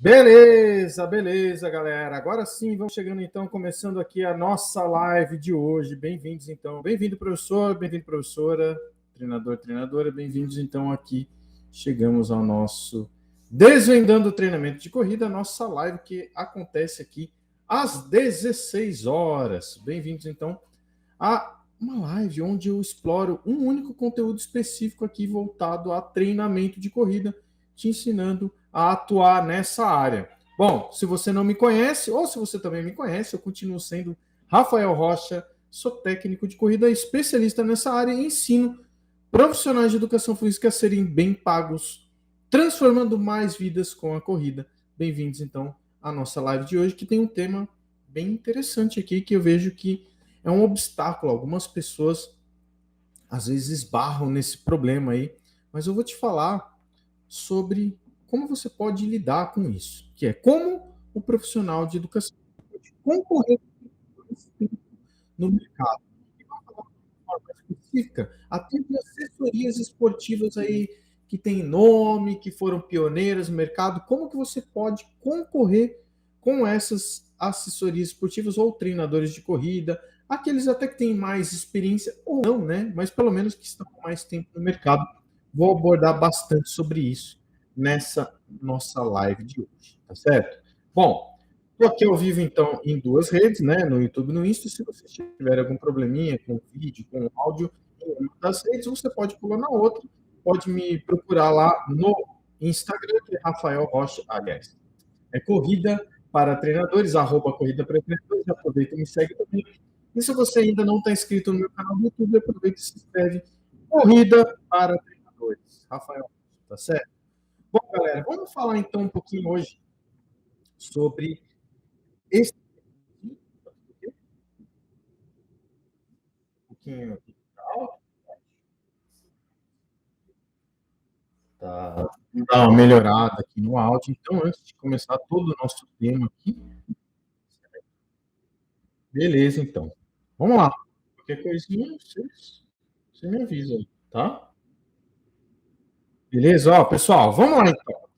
Beleza, beleza, galera. Agora sim, vamos chegando então, começando aqui a nossa live de hoje. Bem-vindos então. Bem-vindo, professor, bem-vindo, professora, treinador, treinadora. Bem-vindos então aqui. Chegamos ao nosso Desvendando o Treinamento de Corrida, nossa live que acontece aqui às 16 horas. Bem-vindos então a uma live onde eu exploro um único conteúdo específico aqui voltado a treinamento de corrida, te ensinando a atuar nessa área. Bom, se você não me conhece, ou se você também me conhece, eu continuo sendo Rafael Rocha, sou técnico de corrida, especialista nessa área e ensino profissionais de educação física a serem bem pagos, transformando mais vidas com a corrida. Bem-vindos, então, à nossa live de hoje, que tem um tema bem interessante aqui, que eu vejo que é um obstáculo. Algumas pessoas, às vezes, esbarram nesse problema aí, mas eu vou te falar sobre como você pode lidar com isso, que é como o profissional de educação pode concorrer no mercado. E vamos falar de forma específica, até de assessorias esportivas aí que têm nome, que foram pioneiras no mercado, como que você pode concorrer com essas assessorias esportivas ou treinadores de corrida, aqueles até que têm mais experiência ou não, né? Mas pelo menos que estão há mais tempo no mercado. Vou abordar bastante sobre isso nessa nossa live de hoje, tá certo? Bom, estou aqui ao vivo, então, em duas redes, né? No YouTube e no Insta. Se você tiver algum probleminha com o vídeo, com o áudio, em uma das redes, você pode pular na outra. Pode me procurar lá no Instagram, que é Rafael Rocha, aliás. É Corrida para Treinadores, arroba Corrida para Treinadores. Aproveita e me segue também. E se você ainda não está inscrito no meu canal do YouTube, aproveita e se inscreve. Corrida para Treinadores. Rafael, tá certo? Bom, galera, vamos falar então um pouquinho hoje sobre esse um pouquinho aqui. Tá, vou dar uma melhorada aqui no áudio. Então, antes de começar todo o nosso tema aqui, beleza, então. Vamos lá. Qualquer coisinha, você me avisa aí, tá? Beleza? Ó, pessoal, vamos lá então.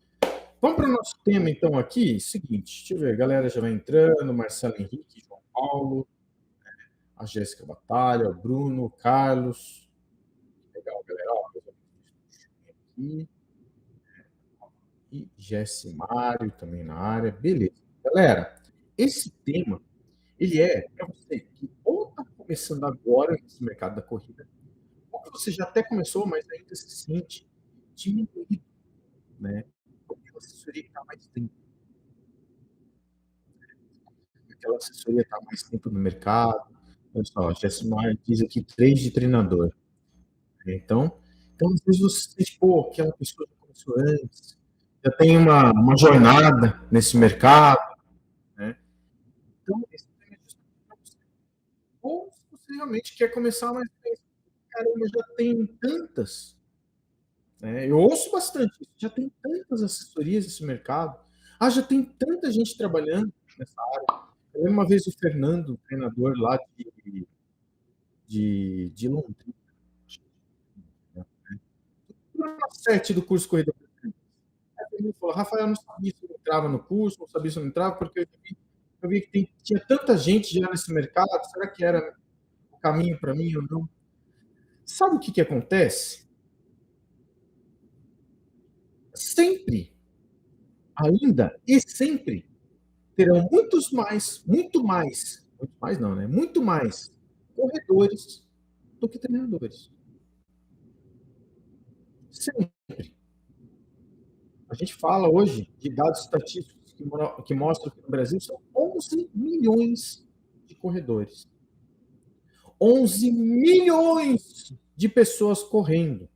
Vamos para o nosso tema então aqui. Seguinte, deixa eu ver, a galera já vai entrando, Marcelo Henrique, João Paulo, a Jéssica Batalha, o Bruno, o Carlos. Legal, galera. Ó, aqui. E Jesse Mário também na área. Beleza. Galera, esse tema, ele é para você que ou está começando agora nesse mercado da corrida, ou que você já até começou, mas ainda se sente diminuído, né? Porque a assessoria está mais tempo, aquela assessoria está mais tempo no mercado. Olha só, Jesse Mário diz aqui 3 de treinador. Então, às vezes você sente, pô, aquela pessoa já começou antes, já tem uma jornada nesse mercado, né? Então, esse tema é justamente para você. Ou se você realmente quer começar, mas pensa, caramba, já tem tantas. Né? Eu ouço bastante isso, já tem tantas assessorias nesse mercado. Ah, já tem tanta gente trabalhando nessa área. Eu lembro uma vez o Fernando, treinador lá de Londrina, né? Na 7 do curso Corrida. Ele falou, Rafael, eu não sabia se eu entrava no curso, não sabia se eu não entrava, porque eu vi que tinha tanta gente já nesse mercado, será que era o caminho para mim ou não? Sabe o que, que acontece? Sempre, ainda e sempre, terão muito mais não, né? Muito mais corredores do que treinadores. Sempre. A gente fala hoje de dados estatísticos que mostram que no Brasil são 11 milhões de corredores. 11 milhões de pessoas correndo.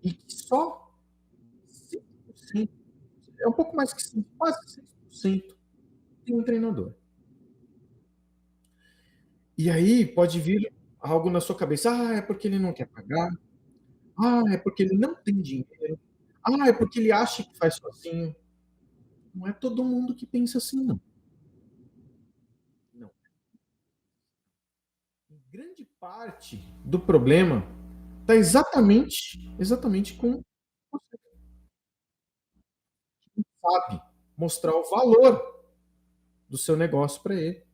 E que só 5%, é um pouco mais que 5, quase 6% tem um treinador. E aí pode vir algo na sua cabeça. Ah, é porque ele não quer pagar. Ah, é porque ele não tem dinheiro. Ah, é porque ele acha que faz sozinho. Não é todo mundo que pensa assim, não. Não. Grande parte do problema está exatamente com você. sabe mostrar o valor do seu negócio para ele.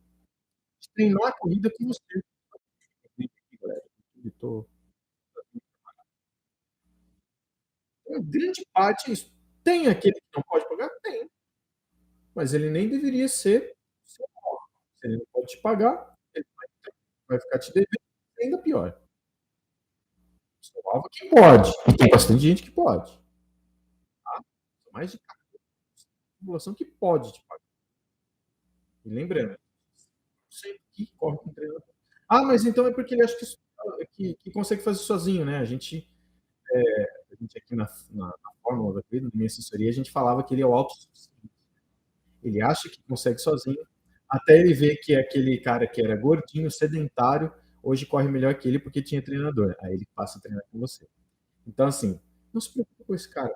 Treinar a corrida com você. Grande parte é isso. Tem aquele que não pode pagar? Tem. Mas ele nem deveria ser seu alvo. Se ele não pode te pagar, ele vai ficar te devendo, ainda pior. Seu alvo é quem pode. E tem bastante gente que pode. Tá? São mais de 14% da população que pode te pagar. E lembrando, sei que corre com treinador. Ah, mas então é porque ele acha que consegue fazer sozinho, né? A gente aqui na fórmula da vida, na minha assessoria, a gente falava que ele é o autossuficiente. Ele acha que consegue sozinho, até ele ver que aquele cara que era gordinho, sedentário, hoje corre melhor que ele porque tinha treinador. Aí ele passa a treinar com você. Então, assim, não se preocupe com esse cara.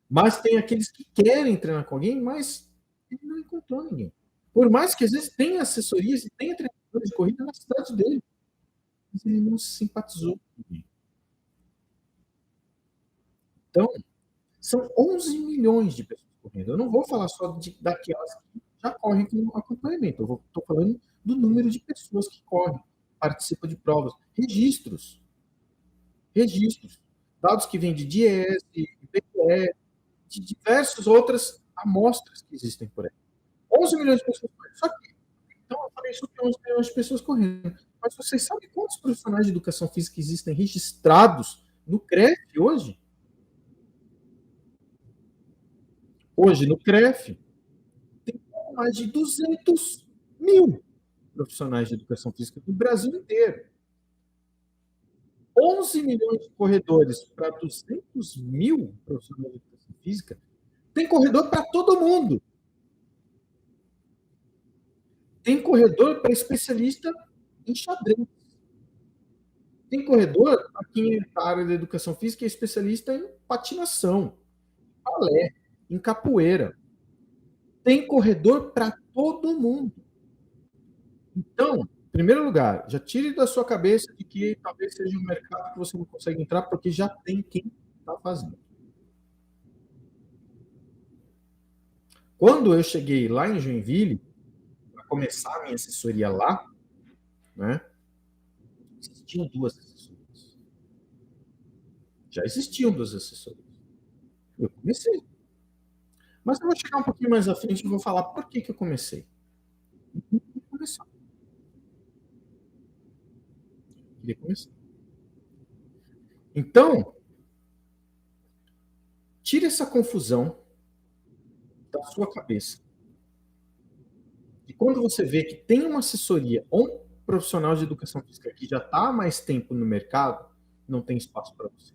Mas tem aqueles que querem treinar com alguém, mas ele não encontrou ninguém. Por mais que às vezes tenha assessorias e tenha treinadores de corrida na cidade dele, mas ele não se simpatizou com ninguém. Então, são 11 milhões de pessoas correndo. Eu não vou falar só daquelas que já correm com acompanhamento. Eu estou falando do número de pessoas que correm, participam de provas, registros. Dados que vêm de DIES, de IBGE, de diversas outras amostras que existem por aí. 11 milhões de pessoas correndo. Só que, então, eu falei sobre 11 milhões de pessoas correndo. Mas vocês sabem quantos profissionais de educação física existem registrados no CREF hoje? Hoje, no CREF, tem mais de 200 mil profissionais de educação física no Brasil inteiro. 11 milhões de corredores para 200 mil profissionais de educação física. Tem corredor para todo mundo. Tem corredor para especialista em xadrez. Tem corredor aqui na área da educação física que é especialista em patinação, balé, em capoeira. Tem corredor para todo mundo. Então, em primeiro lugar, já tire da sua cabeça de que talvez seja um mercado que você não consegue entrar, porque já tem quem está fazendo. Quando eu cheguei lá em Joinville, para começar a minha assessoria lá, né, existiam duas assessorias. Já existiam duas assessorias. Eu comecei. Mas eu vou chegar um pouquinho mais à frente e vou falar por que eu comecei. Queria começar. Então, tire essa confusão da sua cabeça. E quando você vê que tem uma assessoria ou um profissional de educação física que já está há mais tempo no mercado, não tem espaço para você.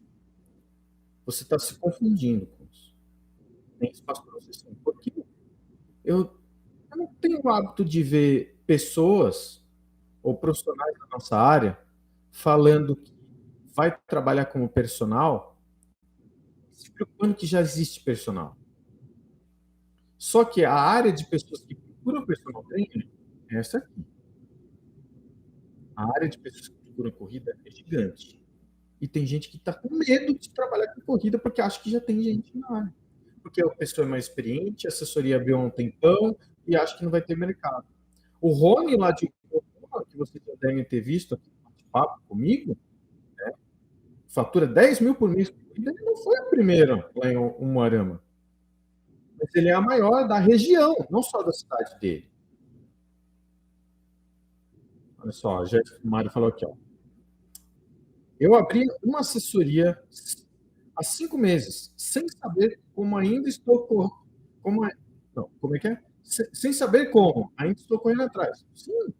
Você está se confundindo com isso. Tem espaço para você sim. Porque eu não tenho o hábito de ver pessoas ou profissionais da nossa área falando que vai trabalhar como personal, se preocupando que já existe personal. Só que a área de pessoas que procuram personal trainer é essa aqui. A área de pessoas que procuram corrida é gigante. E tem gente que está com medo de trabalhar com corrida porque acha que já tem gente na área. Porque a pessoa é mais experiente, a assessoria abriu há um tempão e acha que não vai ter mercado. O Rony lá de Roma, que vocês já devem ter visto aqui no papo comigo, né, fatura 10 mil por mês. Ele não foi o primeiro lá em Umuarama. Mas ele é a maior da região, não só da cidade dele. Olha só, o Mário falou aqui, ó. Eu abri uma assessoria há 5 meses, sem saber como ainda estou como é, não, como é que é? Sem saber como, ainda estou correndo atrás. Sim.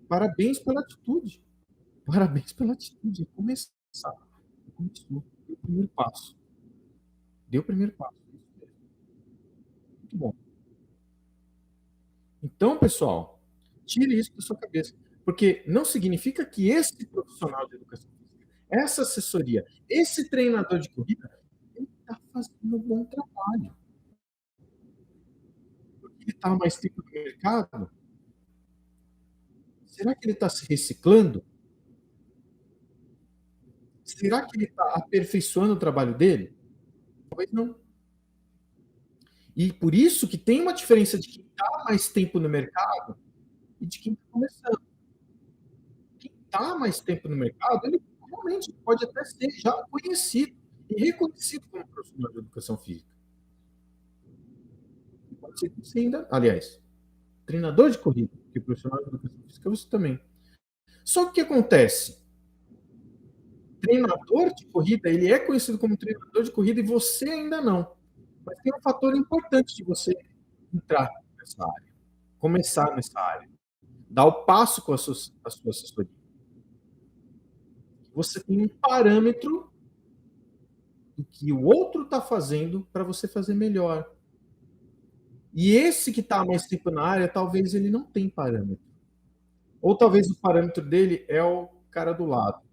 Parabéns pela atitude. Parabéns pela atitude. Começar. Começou. Deu o primeiro passo. Deu o primeiro passo. Muito bom. Então, pessoal, tire isso da sua cabeça. Porque não significa que esse profissional de educação física, essa assessoria, esse treinador de corrida, ele está fazendo um bom trabalho. Porque ele está há mais tempo no mercado. Será que ele está se reciclando? Será que ele está aperfeiçoando o trabalho dele? Talvez não. E por isso que tem uma diferença de quem está mais tempo no mercado e de quem está começando. Quem está mais tempo no mercado, ele realmente pode até ser já conhecido e reconhecido como profissional de educação física. Pode ser que você ainda, aliás, treinador de corrida, que profissional de educação física você também. Só que o que acontece? Treinador de corrida, ele é conhecido como treinador de corrida e você ainda não. Mas tem um fator importante de você entrar nessa área, começar nessa área, dar o passo com a sua assessoria. Você tem um parâmetro do que o outro está fazendo para você fazer melhor. E esse que está mais tempo na área, talvez ele não tenha parâmetro. Ou talvez o parâmetro dele é o cara do lado.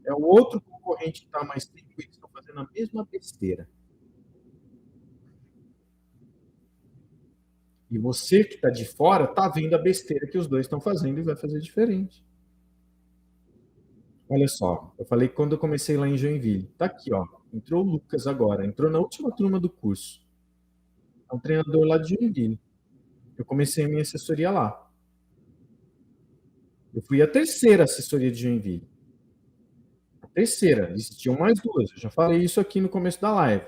É o outro concorrente que está mais tempo e eles estão fazendo a mesma besteira. E você que está de fora está vendo a besteira que os dois estão fazendo e vai fazer diferente. Olha só, eu falei quando eu comecei lá em Joinville. Tá aqui, ó. Entrou o Lucas agora, entrou na última turma do curso. É um treinador lá de Joinville. Eu comecei a minha assessoria lá. Eu fui a terceira assessoria de Joinville. A terceira. Existiam mais duas. Eu já falei isso aqui no começo da live.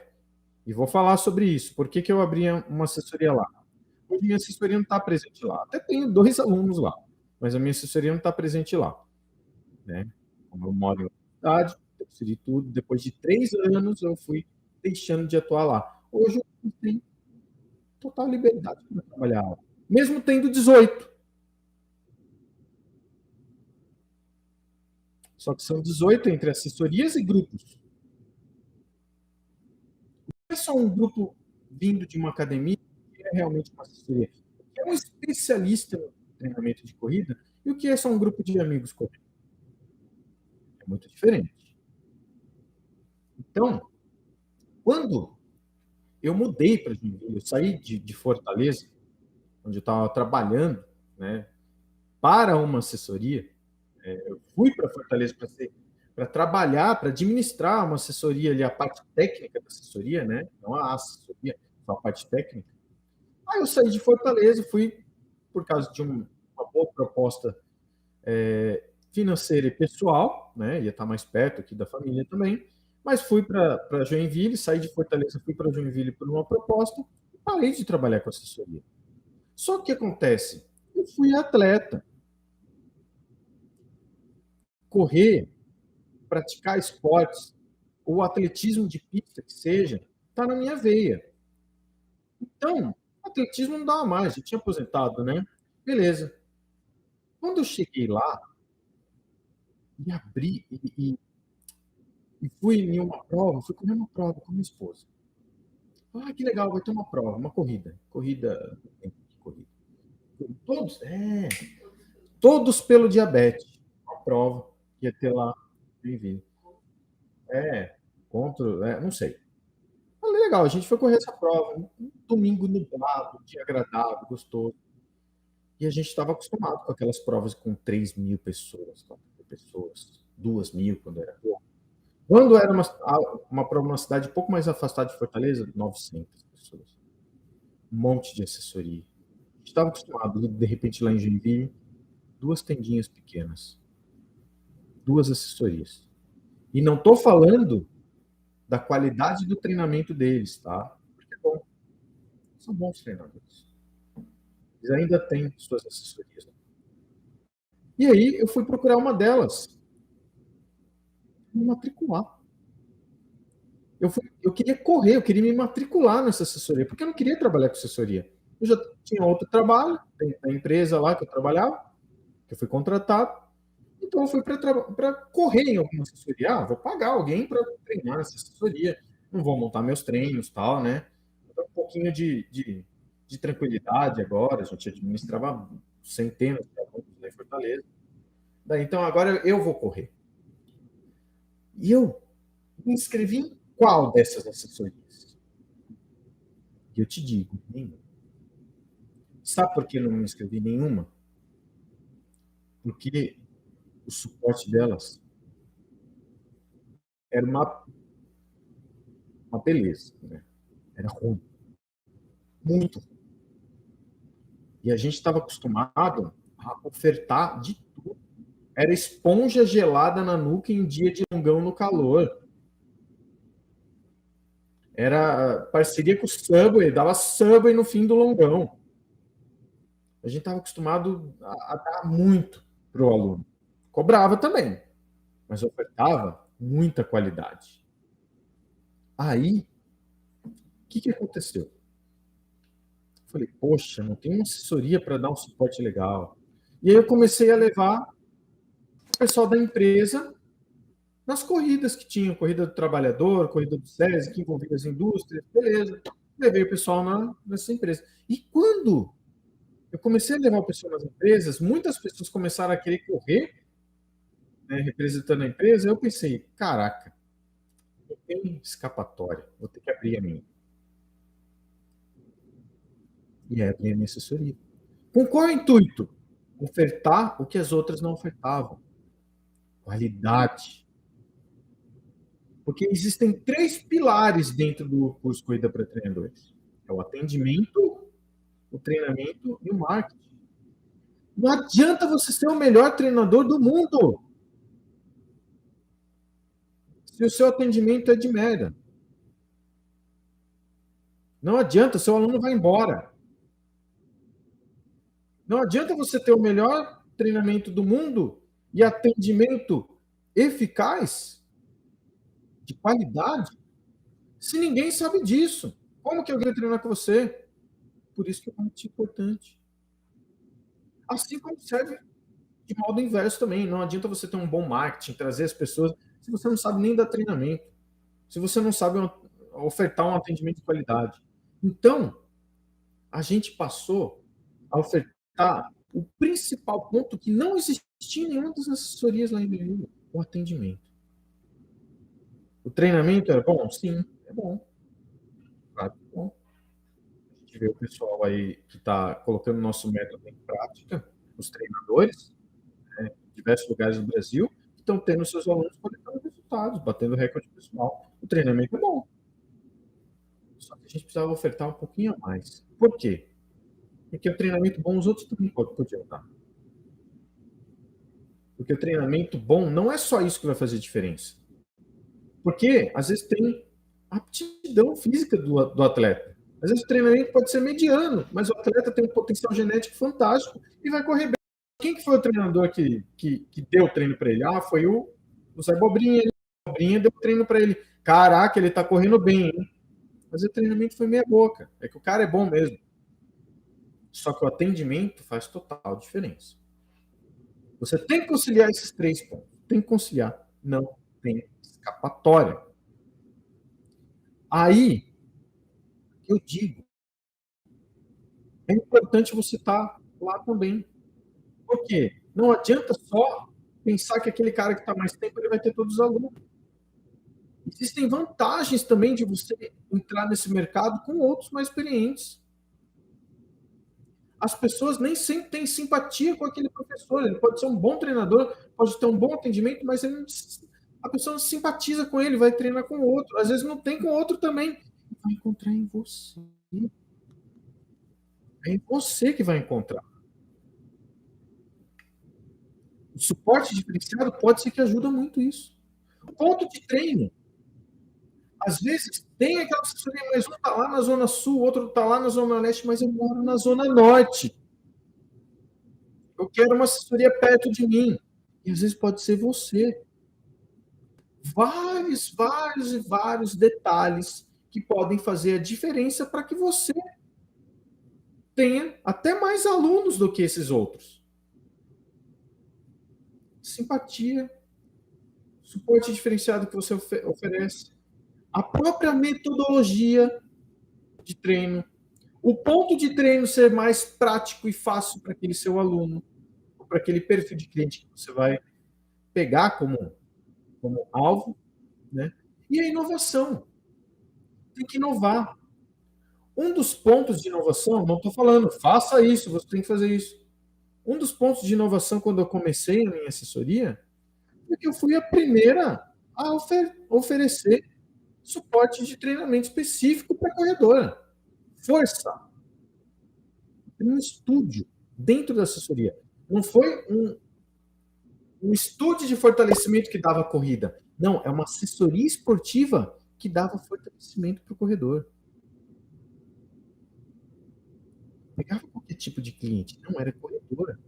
E vou falar sobre isso. Por que, que eu abri uma assessoria lá? Hoje minha assessoria não está presente lá. Até tenho 2 alunos lá, mas a minha assessoria não está presente lá. Né? Como eu moro em outra cidade, decidi tudo. Depois de 3 anos, eu fui deixando de atuar lá. Hoje eu tenho total liberdade para trabalhar lá. Mesmo tendo 18. Só que são 18 entre assessorias e grupos. Não é só um grupo vindo de uma academia que é realmente uma assessoria. É um especialista no treinamento de corrida e o que é só um grupo de amigos correndo. É muito diferente. Então, quando eu mudei para Joinville, eu saí de Fortaleza, onde eu estava trabalhando, né, para uma assessoria. Eu fui para Fortaleza para trabalhar, para administrar uma assessoria ali, a parte técnica da assessoria, né? Não a assessoria, só a parte técnica. Aí eu saí de Fortaleza, fui por causa de uma boa proposta financeira e pessoal, né? Ia estar mais perto aqui da família também. Mas fui para Joinville, saí de Fortaleza, fui para Joinville por uma proposta e parei de trabalhar com assessoria. Só que o que acontece? Eu fui atleta. Correr, praticar esportes, ou atletismo de pista que seja, está na minha veia. Então, atletismo não dá mais, eu tinha aposentado, né? Beleza. Quando eu cheguei lá e abri e fui em uma prova, fui correr uma prova com minha esposa. Ah, que legal, vai ter uma prova, uma corrida. Corrida. Todos, todos pelo diabetes. Uma prova que ia ter lá, enfim. Contra, não sei. Falei, legal, a gente foi correr essa prova, um domingo nublado, um dia agradável, gostoso. E a gente estava acostumado com aquelas provas com 3.000 pessoas, 4.000 pessoas, 2.000 quando era pouco. Quando era uma prova numa cidade um pouco mais afastada de Fortaleza, 900 pessoas. Um monte de assessoria. A gente estava acostumado, de repente lá em Joinville, 2 tendinhas pequenas, 2 assessorias. E não estou falando da qualidade do treinamento deles, tá? Porque, bom, são bons treinadores. Eles ainda têm suas assessorias. E aí eu fui procurar uma delas, me matricular. Eu queria correr, eu queria me matricular nessa assessoria, porque eu não queria trabalhar com assessoria. Eu já tinha outro trabalho, tem a empresa lá que eu trabalhava, que eu fui contratado, então eu fui para correr em alguma assessoria. Ah, vou pagar alguém para treinar essa assessoria, não vou montar meus treinos tal, né? Então, um pouquinho de tranquilidade agora, a gente administrava centenas de alunos lá em Fortaleza. Daí, então agora eu vou correr. E eu me inscrevi em qual dessas assessorias? E eu te digo, nenhuma. Sabe por que eu não me inscrevi em nenhuma? Porque o suporte delas era uma beleza, né? Era ruim. muito. E a gente estava acostumado a ofertar de tudo. Era esponja gelada na nuca em dia de longão no calor. Era parceria com o Subway, dava Subway no fim do longão. A gente estava acostumado a dar muito para o aluno. Cobrava também, mas ofertava muita qualidade. Aí, o que aconteceu? Falei, poxa, não tem uma assessoria para dar um suporte legal. E aí eu comecei a levar o pessoal da empresa nas corridas que tinham, corrida do trabalhador, corrida do SESI, que envolvia as indústrias, beleza. Levei o pessoal nessa empresa. E quando eu comecei a levar o pessoal nas empresas, muitas pessoas começaram a querer correr, né, representando a empresa, eu pensei, caraca, não tem escapatória, vou ter que abrir a minha. E aí abri a minha assessoria. Com qual intuito? Ofertar o que as outras não ofertavam. Qualidade. Porque existem 3 pilares dentro do curso Corrida para Treinadores. É o atendimento, o treinamento e o marketing. Não adianta você ser o melhor treinador do mundo se o seu atendimento é de merda. Não adianta, seu aluno vai embora. Não adianta você ter o melhor treinamento do mundo e atendimento eficaz, de qualidade, se ninguém sabe disso. Como que alguém vai treinar com você? Por isso que é muito importante. Assim como serve de modo inverso também. Não adianta você ter um bom marketing, trazer as pessoas, se você não sabe nem dar treinamento, se você não sabe ofertar um atendimento de qualidade. Então, a gente passou a ofertar o principal ponto que não existia em nenhuma das assessorias lá em Belém, o atendimento. O treinamento era bom? Sim, é bom. Claro que é bom. A gente vê o pessoal aí que está colocando o nosso método em prática, os treinadores, né, em diversos lugares do Brasil, que estão tendo seus alunos coletando resultados, batendo recorde pessoal. O treinamento é bom. Só que a gente precisava ofertar um pouquinho a mais. Por quê? Porque o treinamento bom os outros também podiam dar. Porque o treinamento bom não é só isso que vai fazer diferença. Porque, às vezes, tem aptidão física do atleta. Às vezes, o treinamento pode ser mediano, mas o atleta tem um potencial genético fantástico e vai correr bem. Quem que foi o treinador que deu o treino para ele? Ah, foi o Zé Bobrinha. O Bobrinha deu treino para ele. Caraca, ele tá correndo bem, hein? Mas o treinamento foi meia boca. É que o cara é bom mesmo. Só que o atendimento faz total diferença. Você tem que conciliar esses 3 pontos. Tem que conciliar. Não tem escapatória. Aí, eu digo, é importante você estar lá também. Por quê? Não adianta só pensar que aquele cara que está mais tempo ele vai ter todos os alunos. Existem vantagens também de você entrar nesse mercado com outros mais experientes. As pessoas nem sempre têm simpatia com aquele professor. Ele pode ser um bom treinador, pode ter um bom atendimento, mas a pessoa não simpatiza com ele, vai treinar com outro. Às vezes não tem com outro também. Vai encontrar em você. É em você que vai encontrar. O suporte diferenciado pode ser que ajuda muito isso. O ponto de treino. Às vezes tem aquela assessoria, mas um está lá na Zona Sul, o outro está lá na Zona Leste, mas eu moro na Zona Norte. Eu quero uma assessoria perto de mim. E às vezes pode ser você. Vários e vários detalhes que podem fazer a diferença para que você tenha até mais alunos do que esses outros. Simpatia, suporte diferenciado que você oferece, a própria metodologia de treino, o ponto de treino ser mais prático e fácil para aquele seu aluno, para aquele perfil de cliente que você vai pegar como alvo, né? E a inovação. Tem que inovar. Um dos pontos de inovação, não estou falando, faça isso, você tem que fazer isso. Um dos pontos de inovação, quando eu comecei a minha assessoria, é que eu fui a primeira a oferecer suporte de treinamento específico para a corredora. Força. um estúdio dentro da assessoria. Não foi um estúdio de fortalecimento que dava corrida. Não, é uma assessoria esportiva que dava fortalecimento para o corredor. Pegava qualquer tipo de cliente. Não, era corredora.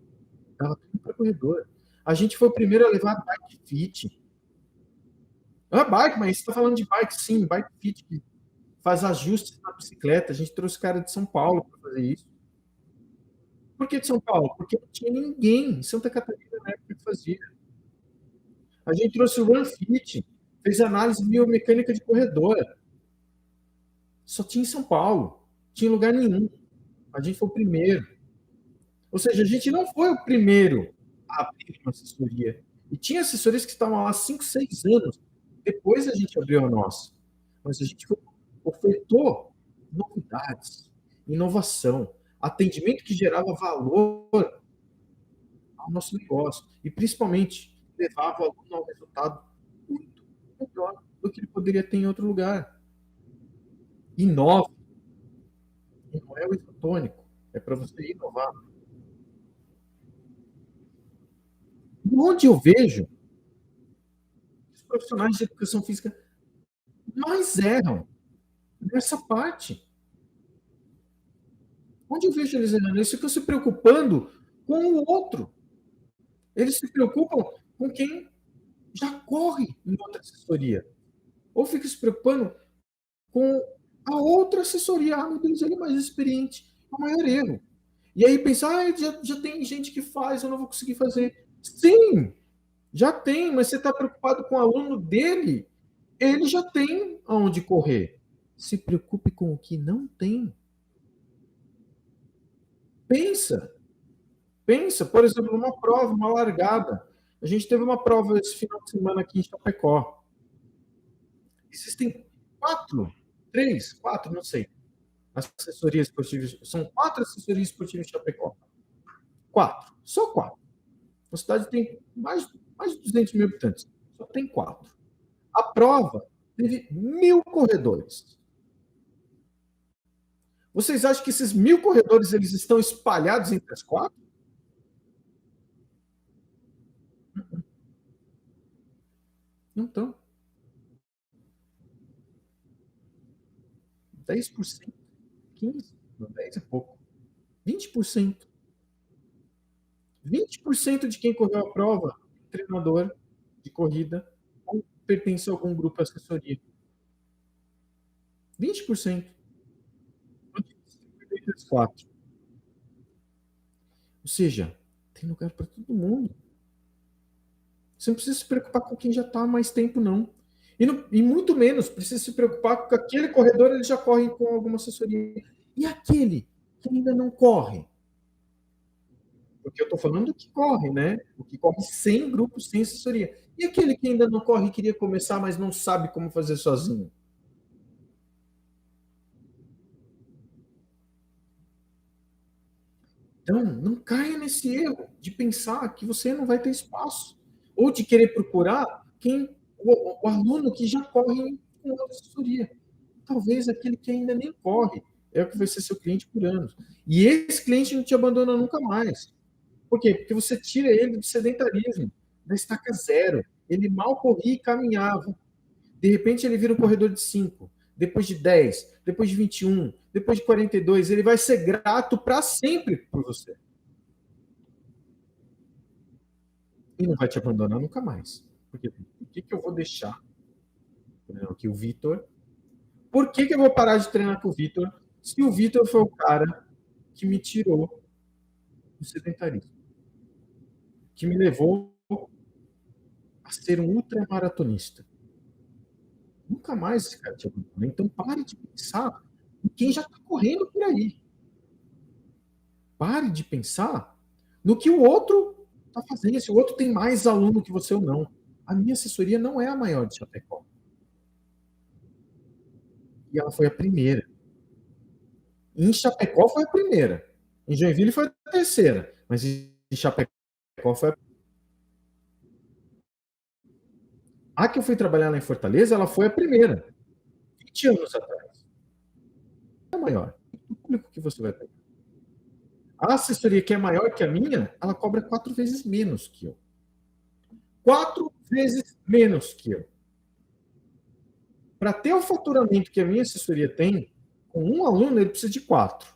Dava tudo para corredor. A gente foi o primeiro a levar a bike fit. Ah, bike, mas você está falando de bike, sim, bike fit, que faz ajustes na bicicleta. A gente trouxe cara de São Paulo para fazer isso. Por que de São Paulo? Porque não tinha ninguém em Santa Catarina na época que fazia. A gente trouxe o RunFit, fez análise biomecânica de corredor. Só tinha em São Paulo. Tinha em lugar nenhum. A gente foi o primeiro. Ou seja, a gente não foi o primeiro a abrir uma assessoria. E tinha assessorias que estavam lá há 5, 6 anos. Depois a gente abriu a nossa. Mas a gente ofertou novidades, inovação, atendimento que gerava valor ao nosso negócio. E, principalmente, levava o aluno ao resultado muito melhor do que ele poderia ter em outro lugar. Inove. E não é o isotônico. É para você inovar. Onde eu vejo os profissionais de educação física mais erram nessa parte. Onde eu vejo eles errando? Eles ficam se preocupando com o outro. Eles se preocupam com quem já corre em outra assessoria. Ou ficam se preocupando com a outra assessoria. Ah, meu Deus, ele é mais experiente. É o maior erro. E aí pensar, já tem gente que faz, eu não vou conseguir fazer. Sim, já tem, mas você está preocupado com o aluno dele, ele já tem aonde correr. Se preocupe com o que não tem. Pensa, por exemplo, numa prova, uma largada. A gente teve uma prova esse final de semana aqui em Chapecó. Existem 4, não sei, assessorias esportivas. São 4 assessorias esportivas em Chapecó. 4, só 4. A cidade tem mais de 200 mil habitantes. Só tem 4. A prova teve 1.000 corredores. Vocês acham que esses 1.000 corredores eles estão espalhados entre as 4? Não estão. 10%, 15%, não, 10% é pouco. 20%. 20% de quem correu a prova, treinador de corrida, ou pertence a algum grupo de assessoria. 20%. Entre as 4. Ou seja, tem lugar para todo mundo. Você não precisa se preocupar com quem já está há mais tempo, não. E muito menos precisa se preocupar com aquele corredor, ele já corre com alguma assessoria. E aquele que ainda não corre? Porque eu estou falando do que corre, né? O que corre sem grupo, sem assessoria. E aquele que ainda não corre e queria começar, mas não sabe como fazer sozinho? Então, não caia nesse erro de pensar que você não vai ter espaço. Ou de querer procurar o aluno que já corre com a assessoria. Talvez aquele que ainda nem corre é o que vai ser seu cliente por anos. E esse cliente não te abandona nunca mais. Por quê? Porque você tira ele do sedentarismo, da estaca zero. Ele mal corria e caminhava. De repente ele vira um corredor de 5, depois de 10, depois de 21, depois de 42. Ele vai ser grato para sempre por você. E não vai te abandonar nunca mais. Porque por que eu vou deixar aqui o Vitor? Por que eu vou parar de treinar com o Vitor se o Vitor foi o cara que me tirou do sedentarismo? Que me levou a ser um ultramaratonista. Nunca mais esse cara te abandona. Então pare de pensar em quem já está correndo por aí. Pare de pensar no que o outro está fazendo. Se o outro tem mais aluno que você ou não. A minha assessoria não é a maior de Chapecó. E ela foi a primeira. Em Chapecó foi a primeira. Em Joinville foi a terceira. Mas em Chapecó foi a... A que eu fui trabalhar lá em Fortaleza, ela foi a primeira. 20 anos atrás. É a maior. O público que você vai pegar. A assessoria que é maior que a minha, ela cobra 4 vezes menos que eu. 4 vezes menos que eu. Para ter o faturamento que a minha assessoria tem, com um aluno, ele precisa de 4.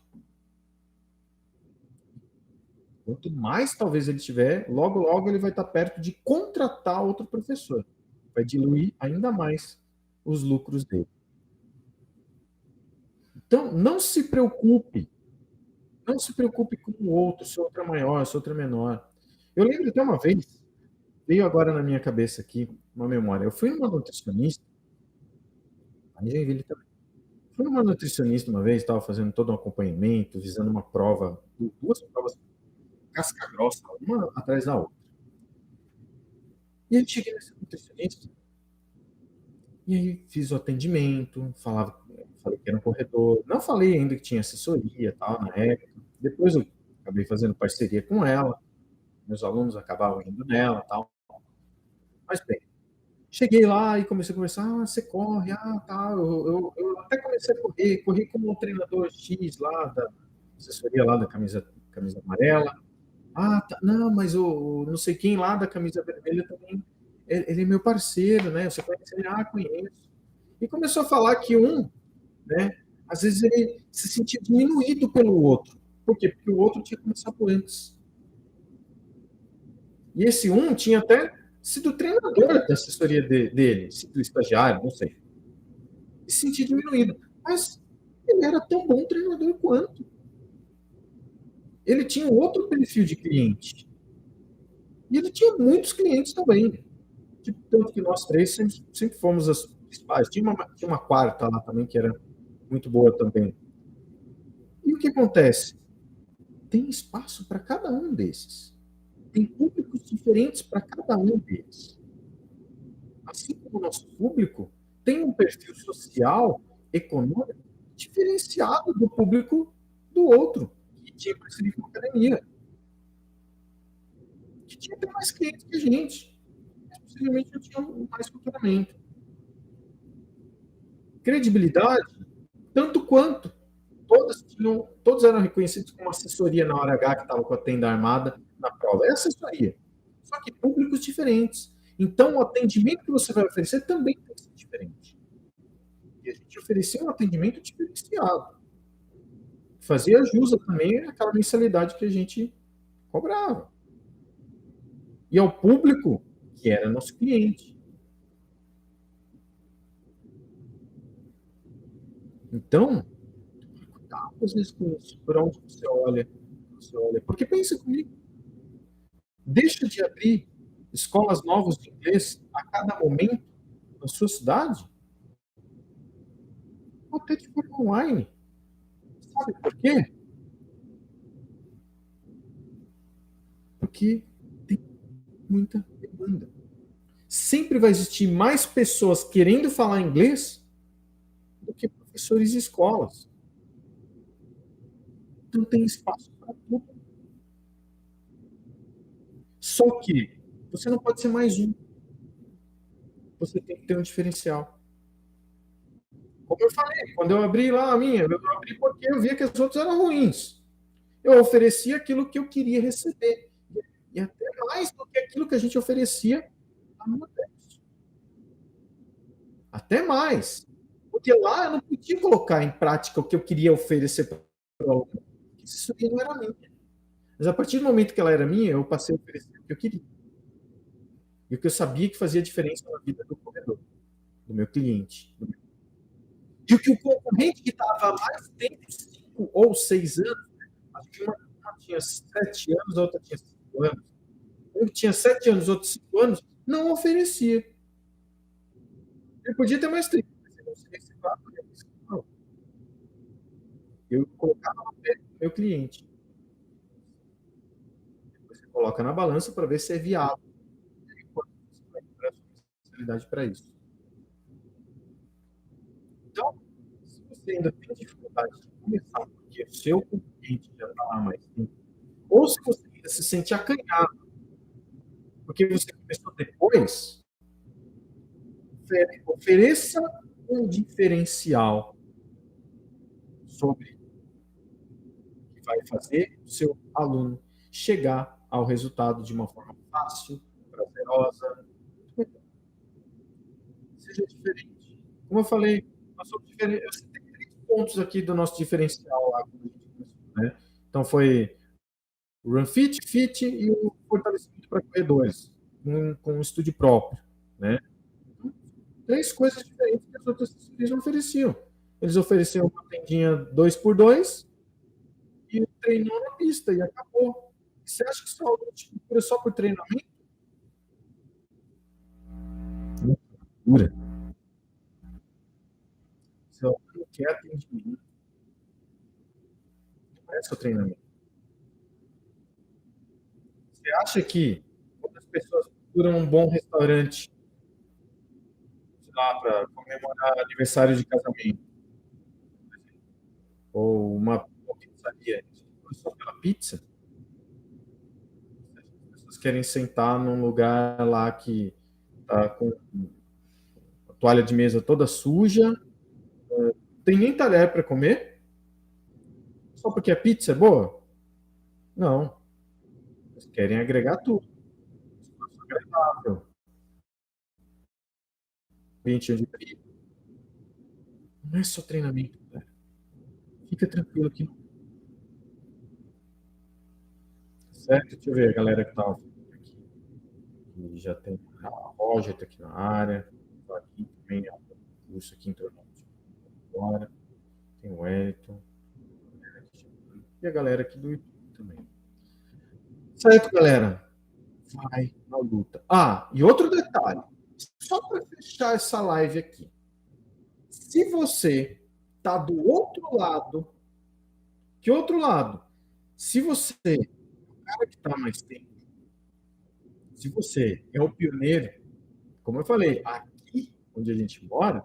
Quanto mais talvez ele tiver, logo, logo ele vai estar perto de contratar outro professor. Vai diluir ainda mais os lucros dele. Então, não se preocupe. Não se preocupe com o outro, se o outro é maior, se o outro é menor. Eu lembro até uma vez, veio agora na minha cabeça aqui, uma memória. Eu fui numa nutricionista, a Joinville também. Fui numa nutricionista uma vez, estava fazendo todo um acompanhamento, visando uma prova, duas provas casca grossa, uma atrás da outra. E aí cheguei nesse nutricionista, e aí fiz o atendimento, falei que era um corredor, não falei ainda que tinha assessoria tal na época. Depois eu acabei fazendo parceria com ela, meus alunos acabavam indo nela tal. Mas bem, cheguei lá e comecei a conversar, você corre, tal. Eu até comecei a corri como um treinador X lá da assessoria lá da camisa amarela. Tá, não, mas o não sei quem lá da camisa vermelha também, ele é meu parceiro, né? Você conhece ele? Conheço. E começou a falar que né? Às vezes ele se sentia diminuído pelo outro. Por quê? Porque o outro tinha começado antes. E esse tinha até sido treinador da assessoria dele, sido estagiário, não sei. E se sentia diminuído. Mas ele era tão bom treinador quanto. Ele tinha outro perfil de cliente. E ele tinha muitos clientes também. Tanto que nós três sempre fomos as principais. Tinha uma quarta lá também que era muito boa também. E o que acontece? Tem espaço para cada um desses. Tem públicos diferentes para cada um deles. Assim como o nosso público tem um perfil social, econômico, diferenciado do público do outro, que tinha parceria com a academia, que tinha até mais clientes que a gente, mas possivelmente não tinha mais faturamento. Credibilidade, tanto quanto. Todos eram reconhecidos como assessoria na hora H, que estava com a tenda armada na prova. É assessoria. Só que públicos diferentes. Então, o atendimento que você vai oferecer também tem que ser diferente. E a gente oferecia um atendimento diferenciado. Fazia jus também aquela mensalidade que a gente cobrava. E ao público que era nosso cliente. Então, cuidado às vezes com isso, por onde você olha. Porque pensa comigo, deixa de abrir escolas novas de inglês a cada momento na sua cidade, ou até de forma online. Sabe por quê? Porque tem muita demanda. Sempre vai existir mais pessoas querendo falar inglês do que professores e escolas. Então tem espaço para tudo. Só que você não pode ser mais um. Você tem que ter um diferencial. Como eu falei, quando eu abri lá a minha, eu abri porque eu via que as outras eram ruins. Eu oferecia aquilo que eu queria receber. E até mais do que aquilo que a gente oferecia lá no Nordeste. Até mais. Porque lá eu não podia colocar em prática o que eu queria oferecer para o aluno. Isso não era minha. Mas a partir do momento que ela era minha, eu passei a oferecer o que eu queria. E o que eu sabia que fazia diferença na vida do corredor, do meu cliente. E o que o concorrente que estava há mais tempo, 5 ou 6 anos, acho que uma tinha 7 anos, a outra tinha 5 anos. Um que tinha 7 anos, outro 5 anos, não oferecia. Ele podia ter mais tempo, mas ele não se reciclava. Não. Eu colocava no pé do meu cliente. Você coloca na balança para ver se é viável. E quanto você vai ter a responsabilidade para isso. Então, se você ainda tem dificuldade de começar, porque o seu cliente já está lá mais tempo, ou se você ainda se sente acanhado, porque você começou depois, ofereça um diferencial sobre o que vai fazer o seu aluno chegar ao resultado de uma forma fácil, prazerosa, seja diferente. Como eu falei, nós somos diferentes. Eu citei 3 pontos aqui do nosso diferencial lá, né? Então foi o Run Fit e o fortalecimento para corredores, com um estúdio próprio, né? 3 coisas diferentes que as outras assessorias não ofereciam. Eles ofereciam uma tendinha 2x2 e treinou na pista e acabou. Você acha que só te procura só por treinamento? Procura. Você não quer atendimento, não é só treinamento. Você acha que quando as pessoas procuram um bom restaurante, sei lá, para comemorar aniversário de casamento, ou uma pizzaria, só pela pizza? As pessoas querem sentar num lugar lá que tá com a toalha de mesa toda suja, tem nem talher para comer, só porque a pizza é boa? Não. Eles querem agregar tudo. Espaço agradável, ambiente onde brilha. Não é só treinamento, cara. Fica tranquilo que não. Certo? Deixa eu ver a galera que tá aqui. Que já tem a Roger tá aqui na área. Tá aqui também, ó, curso aqui internamente. Agora. Tem o Wellington. E a galera aqui do YouTube também. Certo, galera? Vai na luta. Ah, e outro detalhe. Só para fechar essa live aqui. Se você tá do outro lado, que outro lado? Se você, o cara que está mais tempo, se você é o pioneiro, como eu falei, aqui onde a gente mora,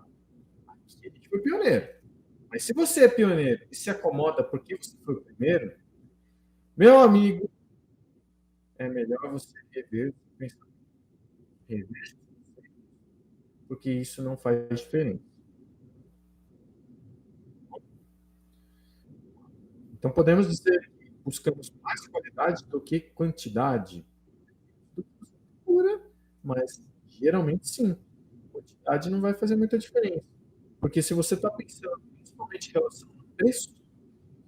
aqui a gente foi pioneiro. Mas se você é pioneiro e se acomoda porque você foi o primeiro, meu amigo, é melhor você rever o pensamento, rever, porque isso não faz diferença. Então podemos dizer que buscamos mais qualidade do que quantidade, pura, mas geralmente sim. Quantidade não vai fazer muita diferença. Porque se você está pensando principalmente em relação ao preço,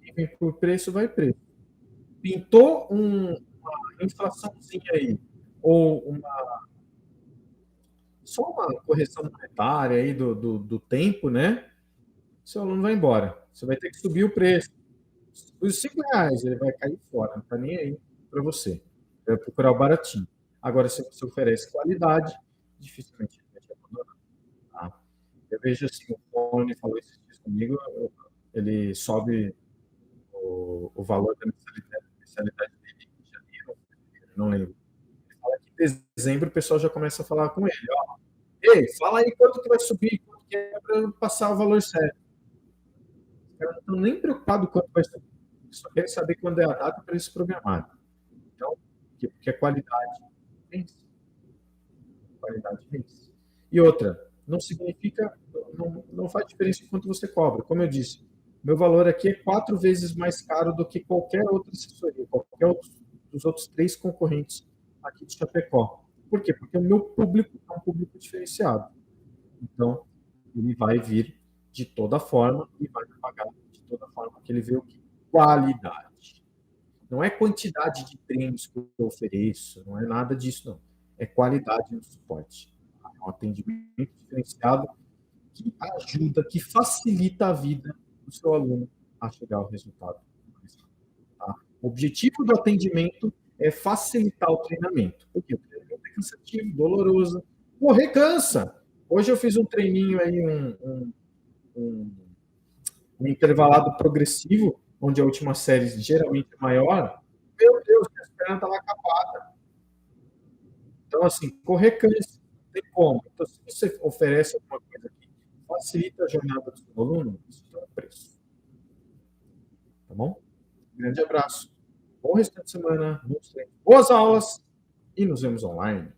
quem vem por preço vai preço. Pintou uma inflaçãozinha aí, ou só uma correção monetária aí do tempo, né? Seu aluno vai embora. Você vai ter que subir o preço. Os R$ 5 ele vai cair fora, não está nem aí para você. Vai procurar o baratinho. Agora, se você oferece qualidade, dificilmente ele vai te abandonar. Tá? Eu vejo assim, o Fone falou isso comigo, ele sobe o valor da mensalidade dele em janeiro, não lembro. Ele fala que em dezembro o pessoal já começa a falar com ele, ó, ei, fala aí quanto que vai subir, quanto que é para passar o valor certo. Os caras não estão nem preocupados quanto vai subir, só querem saber quando é a data para eles se programarem. Então, porque a qualidade vence. Qualidade vence. E outra, não significa, não faz diferença o quanto você cobra. Como eu disse, meu valor aqui é 4 vezes mais caro do que qualquer outra assessoria, qualquer dos outros 3 concorrentes aqui de Chapecó. Por quê? Porque o meu público é um público diferenciado. Então, ele vai vir de toda forma e vai me pagar de toda forma que ele vê o que? Qualidade. Não é quantidade de treinos que eu ofereço, não é nada disso, não. É qualidade no suporte. É um atendimento diferenciado que ajuda, que facilita a vida do seu aluno a chegar ao resultado. Tá? O objetivo do atendimento é facilitar o treinamento. Porque o treinamento é cansativo, doloroso. Correr cansa. Hoje eu fiz um treininho aí, um intervalado progressivo, onde a última série geralmente é maior. Meu Deus, minha perna estava capada. Então, assim, correr cansa, não tem como. Então, se você oferece alguma coisa que facilita a jornada do seu aluno, isso tem um preço. Tá bom? Grande abraço. Bom restante de semana. Boas aulas e nos vemos online.